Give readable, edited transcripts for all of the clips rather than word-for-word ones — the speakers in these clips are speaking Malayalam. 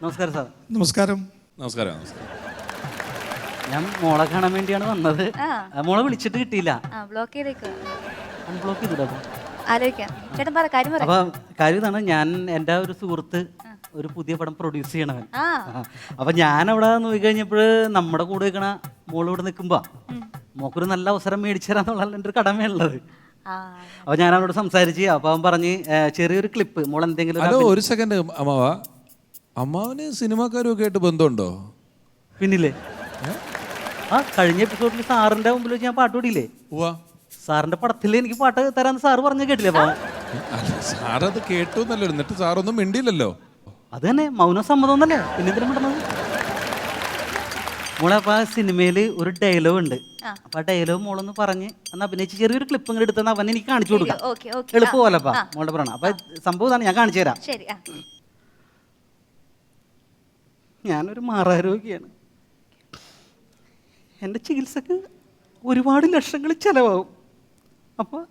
നമസ്കാരം സാർ. നമസ്കാരം. നമസ്കാരം. ഞാൻ മോളെ കാണാൻ വേണ്ടിയാണ് വന്നത്. മോളെ വിളിച്ചിട്ട് കിട്ടിയില്ല. അൺബ്ലോക്ക് ചെയ്തില്ല. അപ്പൊ കാര്യം ഇതാണ്, ഞാൻ എൻ്റെ ഒരു സുഹൃത്ത് ഒരു പുതിയ പടം പ്രൊഡ്യൂസ് ചെയ്യണവൻ. അപ്പൊ ഞാൻ അവിടെ നോക്കി കഴിഞ്ഞപ്പോൾ നമ്മുടെ കൂടെ നിൽക്കണ മോള് ഇവിടെ നിൽക്കുമ്പോ മോക്കൊരു നല്ല അവസരം മേടിച്ചു തരാന്നുള്ള എൻ്റെ ഒരു കടമയുള്ളത്. അപ്പൊ ഞാൻ അവനോട് സംസാരിച്ച് അപ്പൊ അവൻ പറഞ്ഞ് ചെറിയൊരു ക്ലിപ്പ് മോൾ എന്തെങ്കിലും. ഒരു സെക്കൻഡ് അമ്മാവ, അമ്മാവന് സിനിമാക്കാരും ആയിട്ട് ബന്ധമുണ്ടോ? പിന്നില്ലേ, കഴിഞ്ഞ എപ്പിസോഡിൽ സാറിന്റെ മുമ്പിൽ വെച്ച് ഞാൻ പാട്ട് പാടിയില്ലേ? സാറിന്റെ പടത്തിൽ എനിക്ക് പാട്ട് തരാന്ന് സാറ് പറഞ്ഞ കേട്ടില്ലേ? സാറത് കേട്ടു എന്നല്ലോ, എന്നിട്ട് സാറൊന്നും മിണ്ടിയില്ലല്ലോ. അത് തന്നെ മൗന സമ്മതം എന്നല്ലേ, പിന്നെ എന്തിനും പെട്ടെന്ന് മോളെ. അപ്പൊ ആ സിനിമയിൽ ഒരു ഡയലോഗ് ഉണ്ട്. അപ്പൊ ആ ഡയലോഗ് മോളൊന്ന് പറഞ്ഞ് അന്ന് അഭിനയിച്ച് ചെറിയൊരു ക്ലിപ്പ് ഇങ്ങനെ എടുത്തെന്ന് അവൻ എനിക്ക് കാണിച്ചു കൊടുക്കാം. എളുപ്പമല്ലപ്പാ മോളുടെ പറയണം. അപ്പൊ സംഭവം ഇതാണ്, ഞാൻ കാണിച്ചു തരാം. ഞാനൊരു മാറാരോഗിയാണ്. എൻ്റെ ചികിത്സക്ക് ഒരുപാട് ലക്ഷങ്ങൾ ചിലവാകും. അപ്പോൾ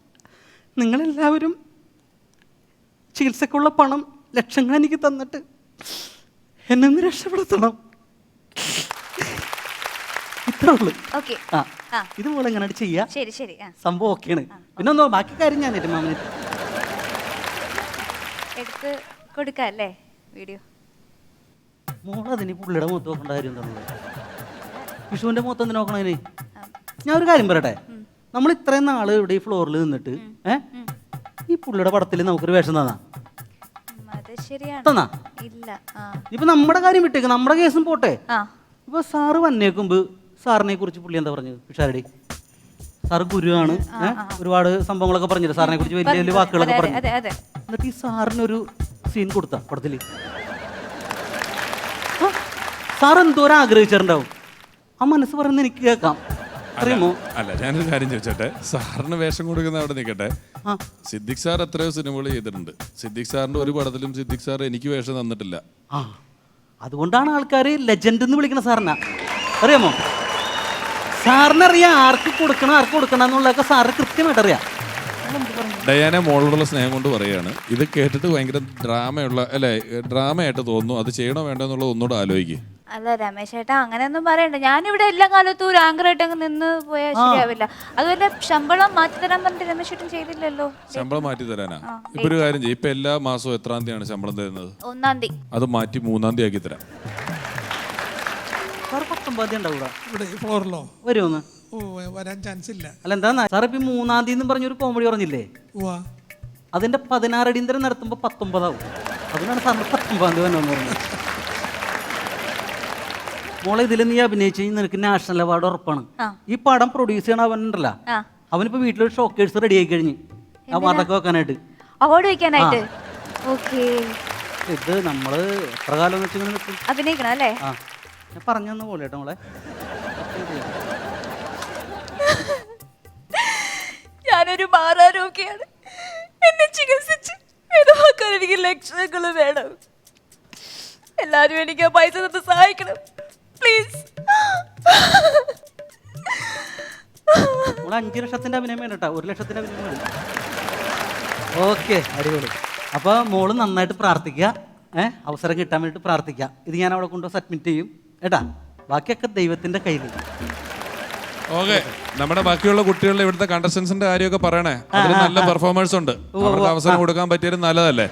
നിങ്ങളെല്ലാവരും ചികിത്സക്കുള്ള പണം ലക്ഷങ്ങൾ എനിക്ക് തന്നിട്ട് എന്നെ ഒന്ന് രക്ഷപ്പെടുത്തണം. ഇത്രേ ഉള്ളൂ. ഇത് പോലെ എങ്ങനെ ചെയ്യാം. സംഭവം ഓക്കെയാണ്. പിന്നെ ഒന്നോ ബാക്കി കാര്യം ഞാൻ മാമന് എടുത്ത് കൊടുക്കല്ലേ വീഡിയോ. മോളതിന് പുള്ളിയുടെ മുഖത്ത് നോക്കേണ്ട കാര്യം എന്താണുള്ളത്? വിഷുവിന്റെ മുഖത്ത് എന്തിനു നോക്കണതിന്? ഞാൻ ഒരു കാര്യം പറയട്ടെ, നമ്മൾ ഇത്രയും നാള് ഇവിടെ ഈ ഫ്ലോറിൽ നിന്നിട്ട് ഈ പുള്ളിയുടെ പടത്തിൽ നമുക്കൊരു വേഷം തന്നാ തന്നാ? ഇപ്പൊ നമ്മുടെ കാര്യം വിട്ടേക്ക്, നമ്മുടെ കേസും പോട്ടെ. ഇപ്പൊ സാറ് വന്നേക്കുമ്പോ സാറിനെ കുറിച്ച് പുള്ളി എന്താ പറഞ്ഞത്? പിഷാരടി സാറ് ഗുരുവാണ്, ഒരുപാട് സംഭവങ്ങളൊക്കെ പറഞ്ഞില്ല സാറിനെ കുറിച്ച്, വലിയ വലിയ വാക്കുകളൊക്കെ പറഞ്ഞു. എന്നിട്ട് ഈ സാറിനൊരു സീൻ കൊടുത്ത പടത്തില് സാർ എന്തോരം ആഗ്രഹിച്ചിട്ടുണ്ടാവും. ആ മനസ്സ് പറയുന്നത് എനിക്ക് കേൾക്കാം. അറിയുമോ? അല്ല, ഞാനൊരു കാര്യം ചോദിച്ചോട്ടെ, സാറിന് വേഷം കൊടുക്കുന്ന അവിടെ നിൽക്കട്ടെ. സിദ്ദിഖ് സാർ എത്രയോ സിനിമകൾ ചെയ്തിട്ടുണ്ട്. സിദ്ദിഖ് സാറിന്റെ ഒരു പടത്തിലും സിദ്ദിഖ് സാർ എനിക്ക് വേഷം തന്നിട്ടില്ല. അതുകൊണ്ടാണ് ആൾക്കാർ ലെജൻഡ് എന്ന് വിളിക്കണ സാറിനാ. അറിയാമോ? സാറിനറിയാം ആർക്ക് കൊടുക്കണം എന്നുള്ളതൊക്കെ സാറിന് കൃത്യമായിട്ട് അറിയാം. ഡയാന മോളോടുള്ള സ്നേഹം കൊണ്ട് പറയുകയാണ്. ഇത് കേട്ടിട്ട് ഭയങ്കര ഡ്രാമയായിട്ട് തോന്നുന്നു. അത് ചെയ്യണോ വേണ്ടോ എന്നുള്ളത് ഒന്നുകൂടെ ആലോചിക്കുക. അല്ല രമേശ് ഏട്ടാ, അങ്ങനെയൊന്നും പറയണ്ട. ഞാനിവിടെ എല്ലാ കാലത്തും ഒരു ആങ്കറായിട്ട് അങ്ങ് നിന്ന് പോയാൽ ശരിയാവില്ല. അതുപോലെ ശമ്പളം മാറ്റി തരാൻ പറഞ്ഞിട്ട് രമേശ് ഏട്ടൻ ചെയ്തില്ലല്ലോ. ശമ്പളം മാറ്റി തരാനാ? ഇപ്പൊ ഒരു കാര്യം ചെയ്യും, ഇപ്പൊ എല്ലാ മാസവും എത്രാം തീയതിയാണ് ശമ്പളം തരുന്നത്? 1-ാം തീയതി. അത് മാറ്റി 3-ാം തീയതി ആക്കി തരാം. വരാൻ ചാൻസ് ഇല്ല. അല്ല എന്താ സാർ ഇപ്പൊ 3-ാം തീയതി പറഞ്ഞൊരു കോമഡി പറഞ്ഞില്ലേ? അതിന്റെ 16 അടിയന്തരം നടത്തുമ്പോ 19 ആവും. അതിനാണ് സാറിന് 19-ാം തീയതി തന്നെ പറഞ്ഞത്. മോളെ ഇതിൽ നീ അഭിനയിച്ച് നിനക്ക് നാഷണൽ അവാർഡ് ഉറപ്പാണ്. ഈ പടം പ്രൊഡ്യൂസ് ചെയ്യണ അവനുണ്ടല്ല, അവനിപ്പോ വീട്ടിലൊരു ഷോക്കേഴ്സ് റെഡി ആയി കഴിഞ്ഞ് അവാർഡൊക്കെ വെക്കാനായിട്ട്, അവാർഡ് വെക്കാനായിട്ട്. ഇത് നമ്മള് എത്ര കാലം വെച്ചിങ്ങനെ അഭിനയിക്കണം അല്ലേ? ഞാൻ പറഞ്ഞു പോലെ കേട്ടോ മോളെ. ഞാനൊരു മാറാരോഗിയാണ്. എന്നെ ചികിത്സിച്ച് ഭേദമാക്കാൻ എനിക്ക് ലക്ഷങ്ങൾ വേണം. എല്ലാരും എനിക്ക് ആ പൈസ തന്ന് സഹായിക്കണം പ്ലീസ്. 5 ലക്ഷത്തിന്റെ അഭിനയം വേണ്ട കേട്ടോ, 1 ലക്ഷത്തിന്റെ അഭിനയം വേണം. ഓക്കെ, അടിപൊളി. അപ്പൊ മോള് നന്നായിട്ട് പ്രാർത്ഥിക്കുക, അവസരം കിട്ടാൻ വേണ്ടിട്ട് പ്രാർത്ഥിക്കുക. ഇത് ഞാൻ അവിടെ കൊണ്ടുപോയി സബ്മിറ്റ് ചെയ്യും കേട്ടാ. ബാക്കിയൊക്കെ ദൈവത്തിന്റെ കയ്യിൽ. ഓക്കെ, നമ്മുടെ ബാക്കിയുള്ള കുട്ടികളുടെ ഇവിടുത്തെ കണ്ടസ്റ്റൻസിന്റെ കാര്യമൊക്കെ പറയണേ. അതിൽ നല്ല പെർഫോമൻസ് ഉണ്ട്, അവർക്ക് അവസരം കൊടുക്കാൻ പറ്റിയാലും നല്ലതല്ലേ?